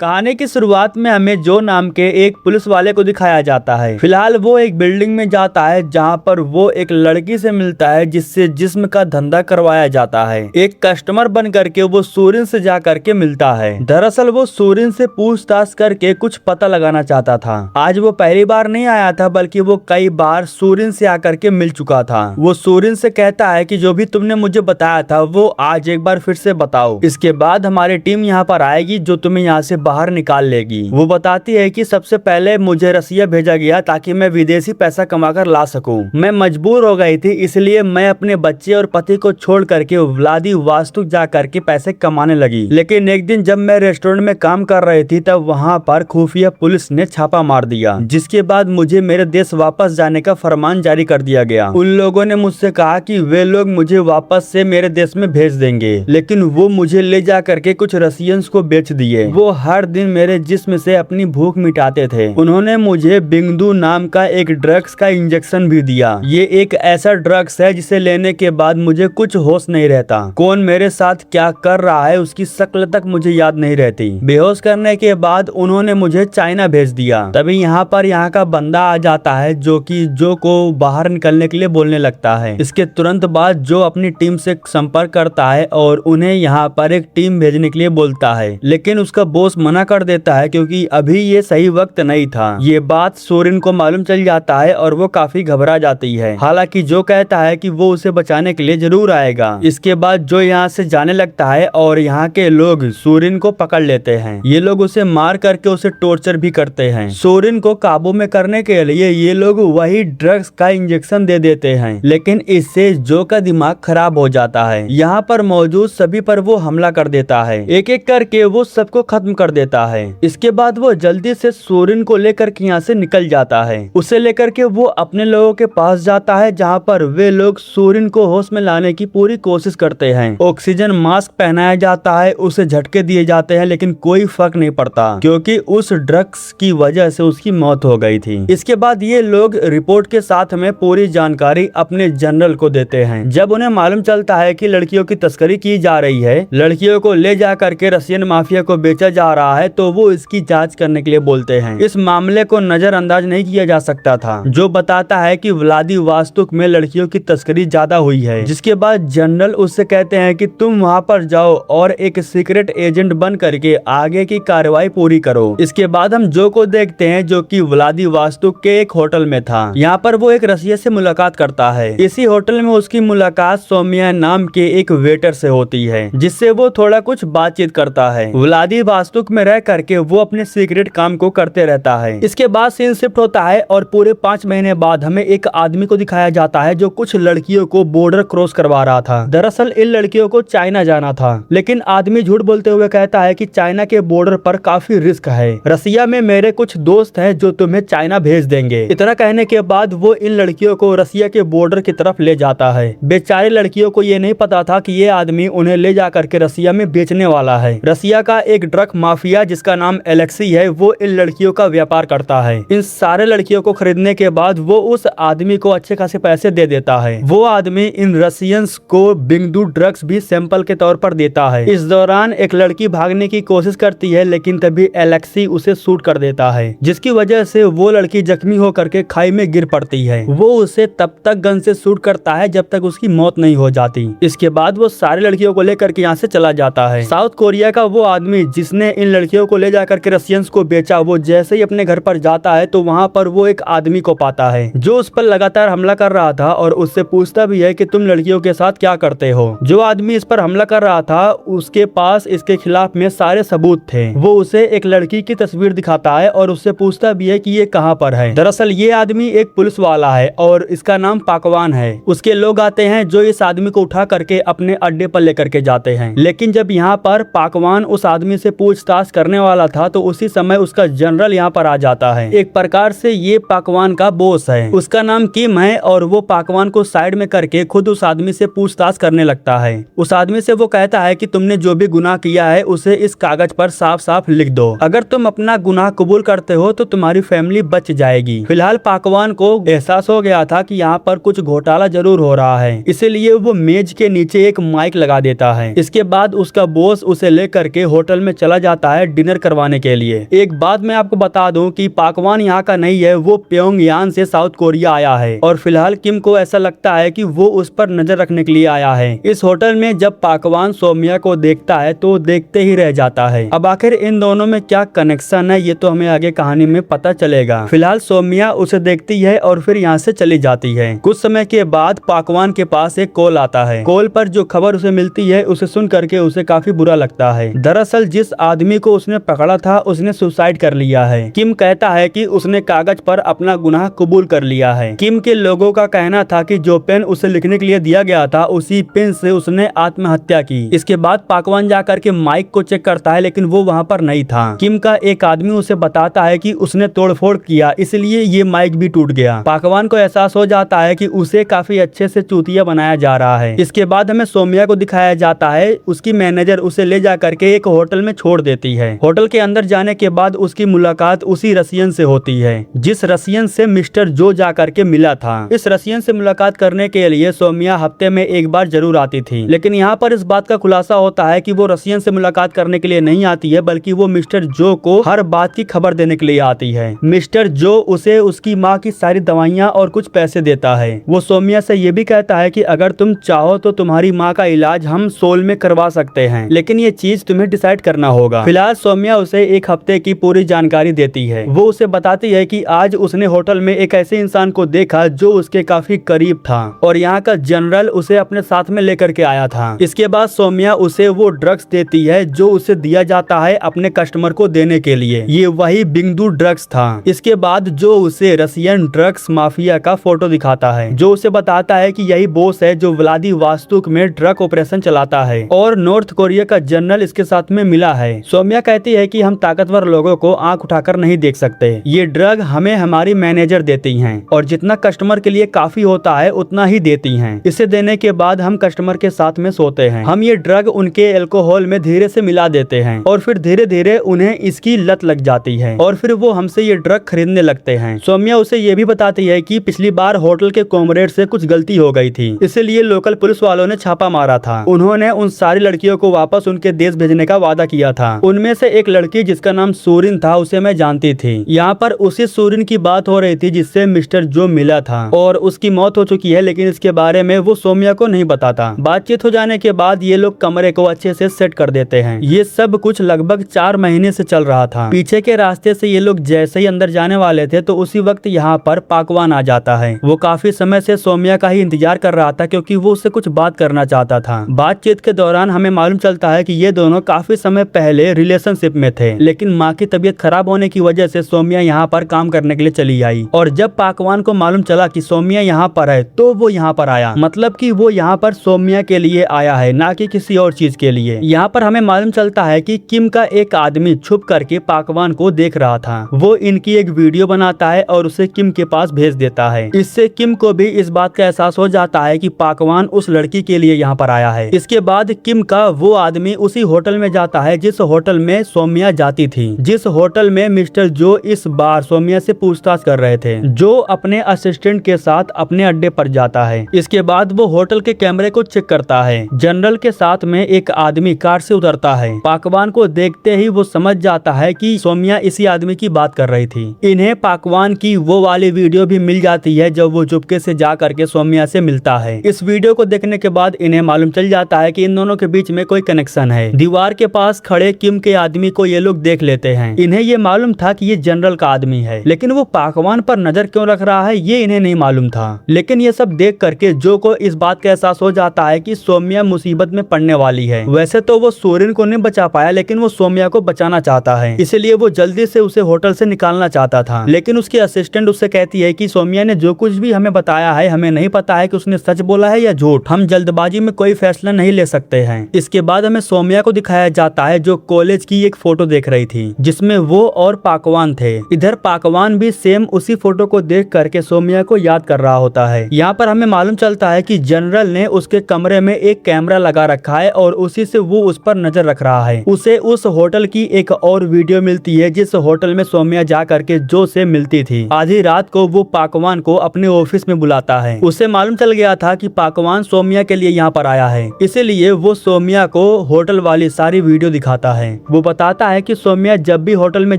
कहानी की शुरुआत में हमें जो नाम के एक पुलिस वाले को दिखाया जाता है। फिलहाल वो एक बिल्डिंग में जाता है जहां पर वो एक लड़की से मिलता है जिससे जिस्म का धंधा करवाया जाता है। एक कस्टमर बन करके वो सूरिन से जा करके मिलता है। दरअसल वो सूरिन से पूछताछ करके कुछ पता लगाना चाहता था। आज वो पहली बार नहीं आया था बल्कि वो कई बार सूरिन से आकर के मिल चुका था। वो सूरिन से कहता है कि जो भी तुमने मुझे बताया था वो आज एक बार फिर से बताओ। इसके बाद हमारी टीम यहाँ पर आएगी जो तुम्हें यहाँ से बाहर निकाल लेगी। वो बताती है कि सबसे पहले मुझे रसिया भेजा गया ताकि मैं विदेशी पैसा कमाकर ला सकूं। मैं मजबूर हो गई थी इसलिए मैं अपने बच्चे और पति को छोड़ करके व्लादिवोस्तोक जा करके पैसे कमाने लगी। लेकिन एक दिन जब मैं रेस्टोरेंट में काम कर रही थी तब वहाँ पर खुफिया पुलिस ने छापा मार दिया, जिसके बाद मुझे मेरे देश वापस जाने का फरमान जारी कर दिया गया। उन लोगों ने मुझसे कहा कि वे लोग मुझे वापस से मेरे देश में भेज देंगे, लेकिन वो मुझे ले जा करके कुछ रसियंस को बेच दिए। वो हर दिन मेरे जिस्म से अपनी भूख मिटाते थे। उन्होंने मुझे बिंगदू नाम का एक ड्रग्स का इंजेक्शन भी दिया। ये एक ऐसा ड्रग्स है जिसे लेने के बाद मुझे कुछ होश नहीं रहता। कौन मेरे साथ क्या कर रहा है उसकी शक्ल तक मुझे याद नहीं रहती। बेहोश करने के बाद उन्होंने मुझे चाइना भेज दिया। तभी यहाँ पर यहाँ का बंदा आ जाता है जो कि जो को बाहर निकलने के लिए बोलने लगता है। इसके तुरंत बाद जो अपनी टीम से संपर्क करता है और उन्हें यहाँ पर एक टीम भेजने के लिए बोलता है, लेकिन उसका बॉस मना कर देता है क्योंकि अभी ये सही वक्त नहीं था। ये बात सूरिन को मालूम चल जाता है और वो काफी घबरा जाती है। हालांकि जो कहता है कि वो उसे बचाने के लिए जरूर आएगा। इसके बाद जो यहाँ से जाने लगता है और यहाँ के लोग सूरिन को पकड़ लेते हैं। ये लोग उसे मार करके उसे टॉर्चर भी करते हैं। सूरिन को काबू में करने के लिए ये लोग वही ड्रग्स का इंजेक्शन दे देते हैं, लेकिन इससे जो का दिमाग खराब हो जाता है। यहाँ पर मौजूद सभी पर वो हमला कर देता है। एक एक करके वो सबको खत्म कर देता है। इसके बाद वो जल्दी से सूरिन को लेकर के यहाँ से निकल जाता है। उसे लेकर के वो अपने लोगों के पास जाता है जहाँ पर वे लोग सूरिन को होश में लाने की पूरी कोशिश करते हैं। ऑक्सीजन मास्क पहनाया जाता है, उसे झटके दिए जाते हैं, लेकिन कोई फर्क नहीं पड़ता क्योंकि उस ड्रग्स की वजह से उसकी मौत हो गई थी। इसके बाद ये लोग रिपोर्ट के साथ में पूरी जानकारी अपने जनरल को देते हैं। जब उन्हें मालूम चलता है कि लड़कियों की तस्करी की जा रही है, लड़कियों को ले जा करके रशियन माफिया को बेचा जा रहा है, तो वो इसकी जांच करने के लिए बोलते हैं। इस मामले को नजरअंदाज नहीं किया जा सकता था, जो बताता है कि व्लादिवोस्तोक में लड़कियों की तस्करी ज्यादा हुई है। जिसके बाद जनरल उससे कहते हैं कि तुम वहाँ पर जाओ और एक सीक्रेट एजेंट बन करके आगे की कार्रवाई पूरी करो। इसके बाद हम जो को देखते हैं जो कि व्लादिवोस्तोक के एक होटल में था। यहाँ पर वो एक रसिया से मुलाकात करता है। इसी होटल में उसकी मुलाकात सोमिया नाम के एक वेटर से होती है, जिससे वो थोड़ा कुछ बातचीत करता है। व्लादिवोस्तोक में रह करके वो अपने सीक्रेट काम को करते रहता है। इसके बाद सीन शिफ्ट होता है और पूरे 5 महीने बाद हमें एक आदमी को दिखाया जाता है जो कुछ लड़कियों को बॉर्डर क्रॉस करवा रहा था। दरअसल इन लड़कियों को चाइना जाना था, लेकिन आदमी झूठ बोलते हुए कहता है कि चाइना के बॉर्डर पर काफी रिस्क है। रसिया में मेरे कुछ दोस्त हैं जो तुम्हें चाइना भेज देंगे। इतना कहने के बाद वो इन लड़कियों को रसिया के बॉर्डर की तरफ ले जाता है। बेचारी लड़कियों को ये नहीं पता था कि ये आदमी उन्हें ले जा करके रसिया में बेचने वाला है। रसिया का एक ड्रग माफिया जिसका नाम एलेक्सी है, वो इन लड़कियों का व्यापार करता है। इन सारे लड़कियों को खरीदने के बाद वो उस आदमी को अच्छे खासे पैसे दे देता है। वो आदमी इन रसियंस को बिंगदू ड्रग्स भी सैंपल के तौर पर देता है। इस दौरान एक लड़की भागने की कोशिश करती है, लेकिन तभी एलेक्सी उसे शूट कर देता है, जिसकी वजह से वो लड़की जख्मी होकर के खाई में गिर पड़ती है। वो उसे तब तक गन से शूट करता है जब तक उसकी मौत नहीं हो जाती। इसके बाद वो सारी लड़कियों को लेकर के यहाँ से चला जाता है। साउथ कोरिया का वो आदमी जिसने इन लड़कियों को ले जाकर के रसियंस को बेचा, वो जैसे ही अपने घर पर जाता है तो वहाँ पर वो एक आदमी को पाता है जो उस पर लगातार हमला कर रहा था और उससे पूछता भी है कि तुम लड़कियों के साथ क्या करते हो। जो आदमी इस पर हमला कर रहा था उसके पास इसके खिलाफ में सारे सबूत थे। वो उसे एक लड़की की तस्वीर दिखाता है और उससे पूछता भी है कि ये कहाँ पर है। दरअसल ये आदमी एक पुलिस वाला है और इसका नाम पाकवान है। उसके लोग आते हैं जो इस आदमी को उठा करके अपने अड्डे पर लेकर के जाते हैं। लेकिन जब यहाँ पर पाकवान उस आदमी से पूछताछ करने वाला था तो उसी समय उसका जनरल यहाँ पर आ जाता है। एक प्रकार से ये पाकवान का बॉस है, उसका नाम किम है और वो पाकवान को साइड में करके खुद उस आदमी से पूछताछ करने लगता है। उस आदमी से वो कहता है कि तुमने जो भी गुनाह किया है उसे इस कागज पर साफ साफ लिख दो। अगर तुम अपना गुनाह कबूल करते हो तो तुम्हारी फैमिली बच जाएगी। फिलहाल पाकवान को एहसास हो गया था कि यहाँ पर कुछ घोटाला जरूर हो रहा है, इसीलिए वो मेज के नीचे एक माइक लगा देता है। इसके बाद उसका बॉस उसे लेकर के होटल में चला जाता जाता है डिनर करवाने के लिए। एक बात मैं आपको बता दूं कि पाकवान यहाँ का नहीं है, वो प्योंगयांग से साउथ कोरिया आया है और फिलहाल किम को ऐसा लगता है कि वो उस पर नजर रखने के लिए आया है। इस होटल में जब पाकवान सौम्या को देखता है तो देखते ही रह जाता है। अब आखिर इन दोनों में क्या कनेक्शन है ये तो हमें आगे कहानी में पता चलेगा। फिलहाल सौम्या उसे देखती है और फिर यहाँ से चली जाती है। कुछ समय के बाद पाकवान के पास एक कॉल आता है। कॉल पर जो खबर उसे मिलती है उसे सुन करके उसे काफी बुरा लगता है। दरअसल जिस आदमी को उसने पकड़ा था उसने सुसाइड कर लिया है। किम कहता है कि उसने कागज पर अपना गुनाह कबूल कर लिया है। किम के लोगों का कहना था कि जो पेन उसे लिखने के लिए दिया गया था उसी पेन से उसने आत्महत्या की। इसके बाद पाकवान जाकर के माइक को चेक करता है लेकिन वो वहाँ पर नहीं था। किम का एक आदमी उसे बताता है कि उसने तोड़फोड़ किया इसलिए ये माइक भी टूट गया। पाकवान को एहसास हो जाता है कि उसे काफी अच्छे से चूतिया बनाया जा रहा है। इसके बाद हमें सौम्या को दिखाया जाता है। उसकी मैनेजर उसे ले जा करके एक होटल में छोड़ देती है। होटल के अंदर जाने के बाद उसकी मुलाकात उसी रसियन से होती है जिस रसियन से मिस्टर जो जा करके मिला था। इस रसियन से मुलाकात करने के लिए सौम्या हफ्ते में एक बार जरूर आती थी, लेकिन यहाँ पर इस बात का खुलासा होता है कि वो रसियन से मुलाकात करने के लिए नहीं आती है बल्कि वो मिस्टर जो को हर बात की खबर देने के लिए आती है। मिस्टर जो उसे उसकी माँ की सारी दवाइयाँ और कुछ पैसे देता है। वो सौम्या से ये भी कहता है कि अगर तुम चाहो तो तुम्हारी माँ का इलाज हम सोल में करवा सकते हैं, लेकिन ये चीज तुम्हें डिसाइड करना होगा। फिलहाल सौम्या उसे एक हफ्ते की पूरी जानकारी देती है। वो उसे बताती है कि आज उसने होटल में एक ऐसे इंसान को देखा जो उसके काफी करीब था और यहाँ का जनरल उसे अपने साथ में लेकर के आया था। इसके बाद सौम्या उसे वो ड्रग्स देती है जो उसे दिया जाता है अपने कस्टमर को देने के लिए। ये वही बिंगडू ड्रग्स था। इसके बाद जो उसे रसियन ड्रग्स माफिया का फोटो दिखाता है जो उसे बताता है कि यही बॉस है जो व्लादिवोस्तोक में ड्रग ऑपरेशन चलाता है और नॉर्थ कोरिया का जनरल इसके साथ में मिला है। सौम्या कहती है कि हम ताकतवर लोगों को आंख उठाकर नहीं देख सकते, ये ड्रग हमें हमारी मैनेजर देती हैं और जितना कस्टमर के लिए काफी होता है उतना ही देती हैं। इसे देने के बाद हम कस्टमर के साथ में सोते हैं। हम ये ड्रग उनके अल्कोहल में धीरे से मिला देते हैं और फिर धीरे धीरे उन्हें इसकी लत लग जाती है और फिर वो हमसे ये ड्रग खरीदने लगते हैं। सौम्या उसे ये भी बताती है कि पिछली बार होटल के कॉमरेड से कुछ गलती हो गई थी, इसलिए लोकल पुलिस वालों ने छापा मारा था। उन्होंने उन सारी लड़कियों को वापस उनके देश भेजने का वादा किया था। उनमें से एक लड़की जिसका नाम सूरिन था उसे मैं जानती थी। यहाँ पर उसी सूरिन की बात हो रही थी जिससे मिस्टर जो मिला था और उसकी मौत हो चुकी है, लेकिन इसके बारे में वो सौम्या को नहीं बताता। बातचीत हो जाने के बाद ये लोग कमरे को अच्छे से सेट कर देते हैं। ये सब कुछ लगभग 4 महीने से चल रहा था। पीछे के रास्ते से ये लोग जैसे ही अंदर जाने वाले थे तो उसी वक्त यहाँ पर पाकवान आ जाता है। वो काफी समय से सौम्या का ही इंतजार कर रहा था क्योंकि वो उससे कुछ बात करना चाहता था। बातचीत के दौरान हमें मालूम चलता है कि ये दोनों काफी समय पहले रिलेशनशिप में थे, लेकिन माँ की तबीयत खराब होने की वजह से सौम्या यहाँ पर काम करने के लिए चली आई और जब पाकवान को मालूम चला कि सौम्या यहाँ पर है तो वो यहाँ पर आया। मतलब कि वो यहाँ पर सौम्या के लिए आया है, ना कि किसी और चीज के लिए। यहाँ पर हमें मालूम चलता है कि किम का एक आदमी छुप करके पाकवान को देख रहा था। वो इनकी एक वीडियो बनाता है और उसे किम के पास भेज देता है। इससे किम को भी इस बात का एहसास हो जाता है कि पाकवान उस लड़की के लिए यहाँ पर आया है। इसके बाद किम का वो आदमी उसी होटल में जाता है जिस होटल में सौम्या जाती थी, जिस होटल में मिस्टर जो इस बार सौम्या से पूछताछ कर रहे थे। जो अपने असिस्टेंट के साथ अपने अड्डे पर जाता है। इसके बाद वो होटल के कैमरे को चेक करता है। जनरल के साथ में एक आदमी कार से उतरता है। पाकवान को देखते ही वो समझ जाता है कि सौम्या इसी आदमी की बात कर रही थी। इन्हें पाकवान की वो वाली वीडियो भी मिल जाती है जब वो चुपके से जा करके सौम्या से मिलता है। इस वीडियो को देखने के बाद इन्हें मालूम चल जाता है कि इन दोनों के बीच में कोई कनेक्शन है। दीवार के पास खड़े किम के आदमी को ये लोग देख लेते हैं। इन्हें ये मालूम था कि ये जनरल का आदमी है, लेकिन वो पाकवान पर नजर क्यों रख रहा है ये इन्हें नहीं मालूम था। लेकिन ये सब देख करके जो को इस बात का एहसास हो जाता है कि सौम्या मुसीबत में पड़ने वाली है। वैसे तो वो सूरिन को नहीं बचा पाया, लेकिन वो सौम्या को बचाना चाहता है, इसलिए वो जल्दी से उसे होटल से निकालना चाहता था। लेकिन उसकी असिस्टेंट उससे कहती है कि सौम्या ने जो कुछ भी हमें बताया है हमें नहीं पता है कि उसने सच बोला है या झूठ। हम जल्दबाजी में कोई फैसला नहीं ले सकते हैं। इसके बाद हमें सौम्या को दिखाया जाता है जो कॉलेज की एक फोटो देख रही थी जिसमें वो और पाकवान थे। इधर पाकवान भी सेम उसी फोटो को देख करके सौम्या को याद कर रहा होता है। यहाँ पर हमें मालूम चलता है कि जनरल ने उसके कमरे में एक कैमरा लगा रखा है और उसी से वो उस पर नजर रख रहा है। उसे उस होटल की एक और वीडियो मिलती है जिस होटल में सौम्या जा करके जो से मिलती थी। आधी रात को वो पाकवान को अपने ऑफिस में बुलाता है। उसे मालूम चल गया था कि पाकवान सौम्या के लिए यहाँ पर आया है, इसीलिए वो सौम्या को होटल वाली सारी वीडियो दिखाता है। वो बताता है कि सौम्या जब भी होटल में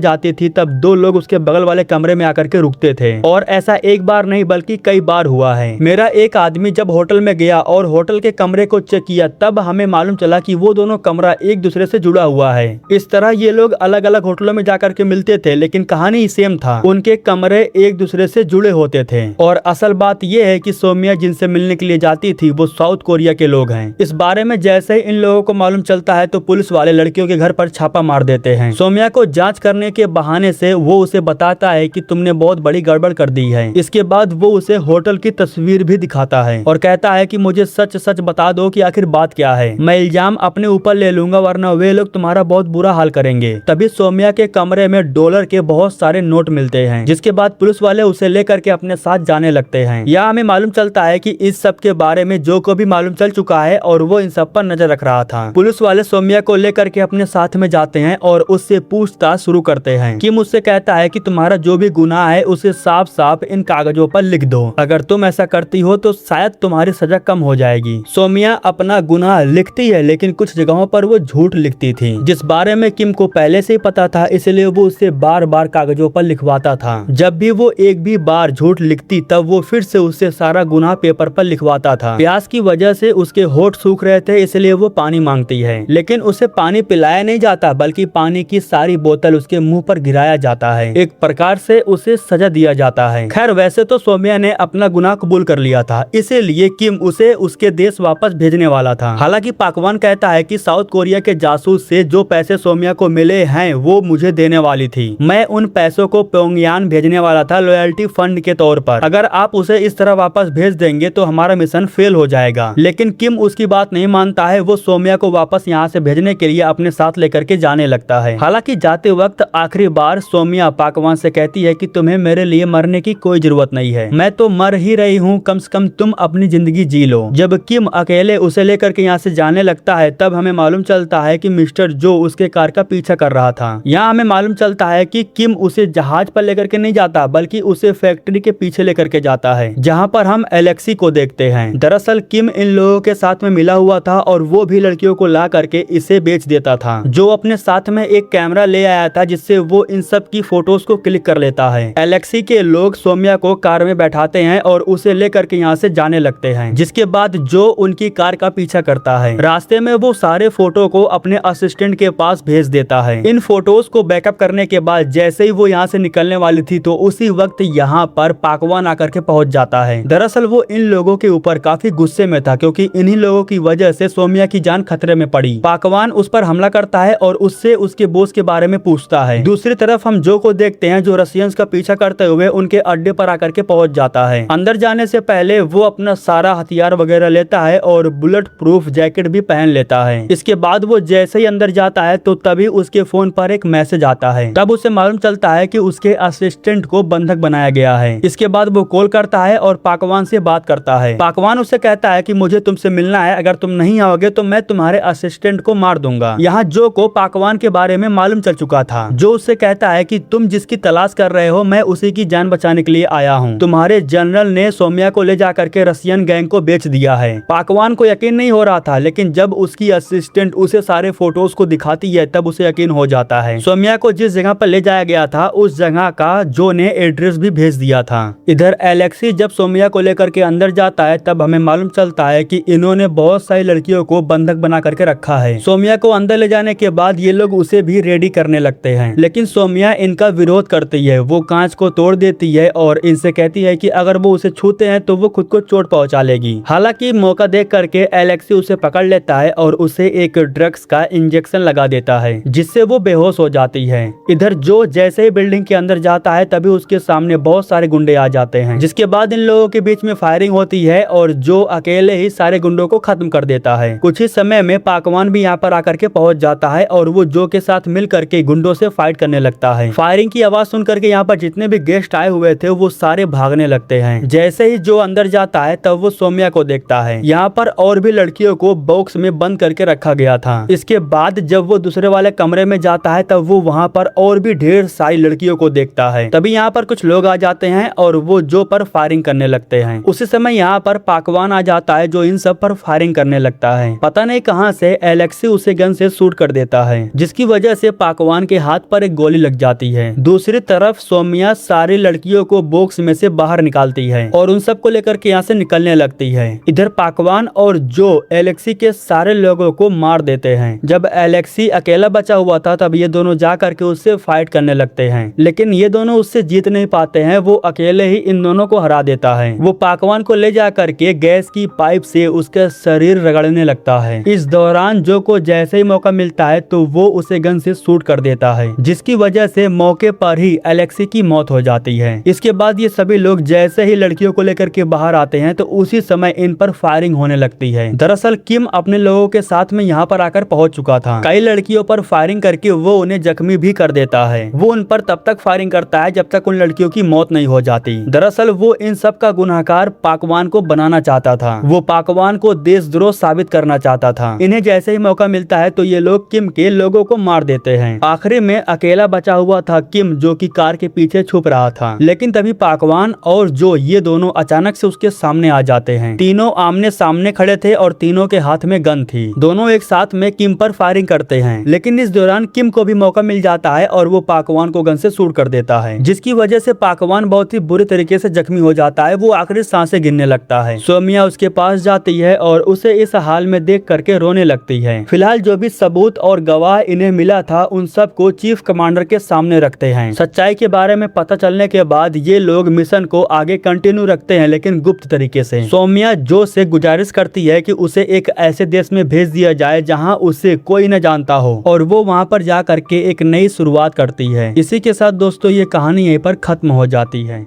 जाती थी तब दो लोग उसके बगल वाले कमरे में आकर के रुकते थे और ऐसा एक बार नहीं बल्कि कई बार हुआ है। मेरा एक आदमी जब होटल में गया और होटल के कमरे को चेक किया तब हमें मालूम चला कि वो दोनों कमरा एक दूसरे से जुड़ा हुआ है। इस तरह ये लोग अलग अलग होटलों में जाकर के मिलते थे लेकिन कहानी सेम था, उनके कमरे एक दूसरे से जुड़े होते थे। और असल बात यह है कि सौम्या जिनसे मिलने के लिए जाती थी वो साउथ कोरिया के लोग हैं। इस बारे में जैसे ही इन लोगों को मालूम चलता है तो पुलिस वाले लड़कियों के घर पर छापा मार देते हैं। सौम्या को जांच करने के बहाने से वो उसे बताता है कि तुमने बहुत बड़ी गड़बड़ कर दी है। इसके बाद वो उसे होटल की तस्वीर भी दिखाता है और कहता है कि मुझे सच सच बता दो कि आखिर बात क्या है, मैं इल्जाम अपने ऊपर ले लूंगा वरना वे लोग तुम्हारा बहुत बुरा हाल करेंगे। तभी सौम्या के कमरे में डॉलर के बहुत सारे नोट मिलते हैं, जिसके बाद पुलिस वाले उसे लेकर के अपने साथ जाने लगते हैं। यह हमें मालूम चलता है कि इस सब के बारे में जो को भी मालूम चल चुका है और वो इन सब पर नजर रख रहा था। पुलिस वाले सौम्या को लेकर के अपने साथ में जाते हैं और उससे पूछताछ शुरू करते हैं। किम उससे कहता है कि तुम्हारा जो भी गुनाह है उसे साफ साफ इन कागजों पर लिख दो, अगर तुम ऐसा करती हो तो शायद तुम्हारी सजा कम हो जाएगी। सौम्या अपना गुनाह लिखती है लेकिन कुछ जगहों पर वो झूठ लिखती थी, जिस बारे में किम को पहले से ही पता था, इसलिए वो उससे बार बार कागजों पर लिखवाता था। जब भी वो एक भी बार झूठ लिखती तब वो फिर से उससे सारा गुनाह पेपर पर लिखवाता था। प्यास की वजह से उसके होठ सूख रहे थे इसलिए वो पानी मांगती है, लेकिन उसे पानी पिलाया नहीं जाता बल्कि पानी की सारी बोतल उसके मुंह पर गिराया जाता है। एक प्रकार से उसे सजा दिया जाता है। खैर वैसे तो सौम्या ने अपना गुनाह कबूल कर लिया था, इसीलिए किम उसे उसके देश वापस भेजने वाला था। हालांकि पाकवान कहता है कि साउथ कोरिया के जासूस से जो पैसे सौम्या को मिले हैं वो मुझे देने वाली थी, मैं उन पैसों को प्योंगयान भेजने वाला था लॉयल्टी फंड के तौर पर। अगर आप उसे इस तरह वापस भेज देंगे तो हमारा मिशन फेल हो जाएगा। लेकिन किम उसकी बात नहीं मानता है, वो सौम्या को वापस यहाँ से भेजने के लिए अपने साथ लेकर के जाने लगता है। हालांकि जाते वक्त आखिरी बार सौम्या पाकवान से कहती है कि तुम्हें मेरे लिए मरने की कोई जरूरत नहीं है, मैं तो मर ही रही हूँ, कम से कम तुम अपनी जिंदगी जी लो। जब किम अकेले उसे लेकर के यहाँ से जाने लगता है तब हमें मालूम चलता है कि मिस्टर जो उसके कार का पीछा कर रहा था। यहाँ हमें मालूम चलता है कि किम उसे जहाज पर लेकर के नहीं जाता बल्कि उसे फैक्ट्री के पीछे लेकर के जाता है, जहाँ पर हम एलेक्सी को देखते हैं। दरअसल किम इन लोगों के साथ में मिला हुआ था और वो भी लड़कियों को ला करके इसे बेच देता था। जो अपने साथ में एक कैमरा ले आया था जिससे वो इन सब की फोटोज को क्लिक कर लेता है। एलेक्सी के लोग सौम्या को कार में बैठाते हैं और उसे लेकर के यहाँ से जाने लगते हैं, जिसके बाद जो उनकी कार का पीछा करता है। रास्ते में वो सारे फोटो को अपने असिस्टेंट के पास भेज देता है। इन फोटोज को बैकअप करने के बाद जैसे ही वो यहाँ से निकलने वाली थी तो उसी वक्त यहाँ पर पाकवान आकर के पहुंच जाता है। दरअसल वो इन लोगों के ऊपर काफी गुस्से में था क्योंकि इन्हीं लोगों की वजह से सौम्या की जान खतरे में पड़ी। पाकवान उस पर हमला करता है और उससे उसके बॉस के बारे में पूछता है। दूसरी तरफ हम जो को देखते हैं जो रशियंस का पीछा करते हुए उनके अड्डे पर आकर के पहुंच जाता है। अंदर जाने से पहले वो अपना सारा हथियार वगैरह लेता है और बुलेट प्रूफ जैकेट भी पहन लेता है। इसके बाद वो जैसे ही अंदर जाता है तो तभी उसके फोन पर एक मैसेज आता है। तब उसे मालूम चलता है कि उसके असिस्टेंट को बंधक बनाया गया है। इसके बाद वो कॉल करता है और पाकवान से बात करता है। पाकवान उससे कहता है कि मुझे तुमसे मिलना है, अगर तुम नहीं आओगे तो मैं तुम्हारे असिस्टेंट को मार दूंगा। यहाँ जो को पाकवान के बारे में मालूम चल चुका था। जो उससे कहता है कि तुम जिसकी तलाश कर रहे हो मैं उसी की जान बचाने के लिए आया हूँ। तुम्हारे जनरल ने सौम्या को ले जाकर के रशियन गैंग को बेच दिया है। पाकवान को यकीन नहीं हो रहा था, लेकिन जब उसकी असिस्टेंट उसे सारे फोटोज को दिखाती है तब उसे यकीन हो जाता है। सौम्या को जिस जगह पर ले जाया गया था उस जगह का जो ने एड्रेस भी भेज दिया था। इधर एलेक्सी जब सौम्या को लेकर के अंदर जाता है तब हमें मालूम चलता है कि इन्होंने बहुत सारी लड़कियों को बंधक बना करके रखा है। सौम्या को अंदर ले जाने के बाद ये लोग उसे भी रेडी करने लगते हैं, लेकिन सौम्या इनका विरोध करती है। वो कांच को तोड़ देती है और इनसे कहती है कि अगर वो उसे छूते हैं तो वो खुद को चोट पहुंचा लेगी। हालांकि मौका देख करके एलेक्सी उसे पकड़ लेता है और उसे एक ड्रग्स का इंजेक्शन लगा देता है, जिससे वो बेहोश हो जाती है। इधर जो जैसे ही बिल्डिंग के अंदर जाता है तभी उसके सामने बहुत सारे गुंडे आ जाते हैं, जिसके बाद इन लोगों के बीच में फायरिंग होती है और जो अकेले ही सारे गुंडों को खत्म कर देता है। कुछ ही समय में पाकवान भी यहाँ पर आकर के पहुंच जाता है और वो जो के साथ मिल करके गुंडों से फाइट करने लगता है। फायरिंग की आवाज सुन करके यहाँ पर जितने भी गेस्ट आए हुए थे वो सारे भागने लगते हैं। जैसे ही जो अंदर जाता है तब वो सौम्या को देखता है। यहाँ पर और भी लड़कियों को बॉक्स में बंद करके रखा गया था। इसके बाद जब वो दूसरे वाले कमरे में जाता है तब वो वहाँ पर और भी ढेर सारी लड़कियों को देखता है। तभी यहाँ पर कुछ लोग आ जाते हैं और वो जो पर फायरिंग करने लगते हैं। उसी समय यहाँ पर पाकवान आ जाता है जो इन सब पर फायरिंग करने लगता है। पता नहीं कहाँ से एलेक्सी उसे गन से शूट कर देता है, जिसकी वजह से पाकवान के हाथ पर एक गोली लग जाती है। दूसरी तरफ सौम्या सारी लड़कियों को बॉक्स में से बाहर निकालती है और उन सबको लेकर के यहाँ से निकलने लगती है। इधर पाकवान और जो एलेक्सी के सारे लोगों को मार देते हैं। जब एलेक्सी अकेला बचा हुआ था तब ये दोनों जा करके उससे फाइट करने लगते हैं, लेकिन ये दोनों उससे जीत नहीं पाते हैं। वो अकेले ही इन दोनों को हरा देता है। वो पाकवान को ले जा करके गैस की पाइप से उसका शरीर रगड़ने लगता है। इस दौरान जो को जैसे ही मौका मिलता है तो वो उसे गन से शूट कर देता है, जिसकी वजह से मौके पर ही एलेक्सी की मौत हो जाती है। इसके बाद ये सभी लोग जैसे ही लड़कियों को लेकर के बाहर आते हैं तो उसी समय इन पर फायरिंग होने लगती है। दरअसल किम अपने लोगों के साथ में यहाँ पर आकर पहुंच चुका था। कई लड़कियों पर फायरिंग करके वो उन्हें जख्मी भी कर देता है। वो उन पर तब तक फायरिंग करता है जब तक उन लड़कियों की मौत नहीं हो जाती। दरअसल वो इन सब का गुनहगार पाकवान को बनाना चाहता था। वो पाकवान को देशद्रोह साबित करना चाहता था। इन्हें जैसे ही मौका मिलता है तो ये लोग किम के लोगों को मार देते हैं। आखिरी में अकेला बचा हुआ था किम, जो कि कार के पीछे छुप रहा था। लेकिन तभी पाकवान और जो ये दोनों अचानक से उसके सामने आ जाते हैं। तीनों आमने सामने खड़े थे और तीनों के हाथ में गन थी। दोनों एक साथ में किम पर फायरिंग करते हैं, लेकिन इस दौरान किम को भी मौका मिल जाता है और वो पाकवान को गन से शूट कर देता है, जिसकी वजह से पाकवान बहुत ही बुरी तरीके से जख्मी हो जाता है। वो आखिरी सांसें गिनने लगता है। सौम्या उसके पास जाती है और उसे इस हाल में देख करके रोने लगती है। फिलहाल जो भी सबूत और गवाह इन्हें मिला था उन सब को चीफ कमांडर के सामने रखते हैं। सच्चाई के बारे में पता चलने के बाद ये लोग मिशन को आगे कंटिन्यू रखते हैं, लेकिन गुप्त तरीके से। सौम्या जो से गुजारिश करती है कि उसे एक ऐसे देश में भेज दिया जाए जहां उसे कोई न जानता हो, और वो वहां पर जा करके एक नई शुरुआत करती है। इसी के साथ दोस्तों ये कहानी यहीं पर खत्म हो जाती है।